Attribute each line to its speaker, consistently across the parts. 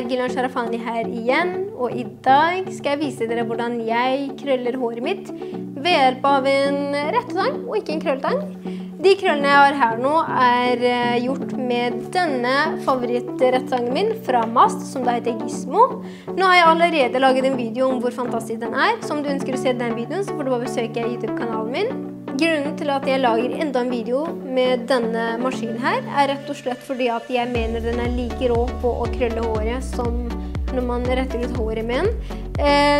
Speaker 1: Gilan her igjen, og I dag skal jeg vise dere hvordan jeg krøller håret mitt ved hjelp av en rettetang og ikke en krølletang. De krøllene jeg har her nå gjort med denne favorittrettetangen min fra Mast, som da heter Gizmo. Nå har jeg allerede laget en video om hvor fantastisk den Så om du ønsker å se den videoen, så får du bare besøke YouTube-kanalen min. Grunnen til at jeg lager enda en video med denne maskinen her rett og slett fordi at jeg mener den like rå på å krølle håret som når man retter ut håret med den.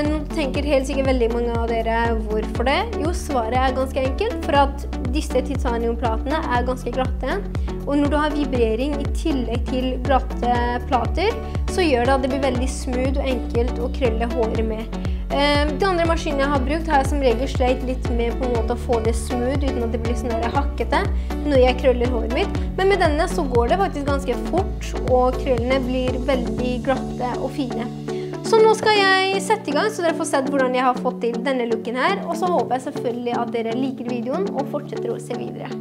Speaker 1: Nå tenker helt sikkert veldig mange av dere hvorfor det. Jo, svaret ganske enkelt, for at disse titaniumplatene ganske glatte. Og når du har vibrering I tillegg til glatte plater, så gjør det at det blir veldig smooth og enkelt å krølle håret med. De andre maskinene jeg har brukt har jeg som regel sleit litt med på en måte å få det smooth uten at det blir sånn der hakkete når jeg krøller håret mitt. Men med denne så går det faktisk ganske fort, og krøllene blir veldig glatte og fine. Så nå skal jeg sette I gang, så dere får sett hvordan jeg har fått til denne looken her. Og så håper jeg selvfølgelig at dere liker videoen og fortsetter å se videre.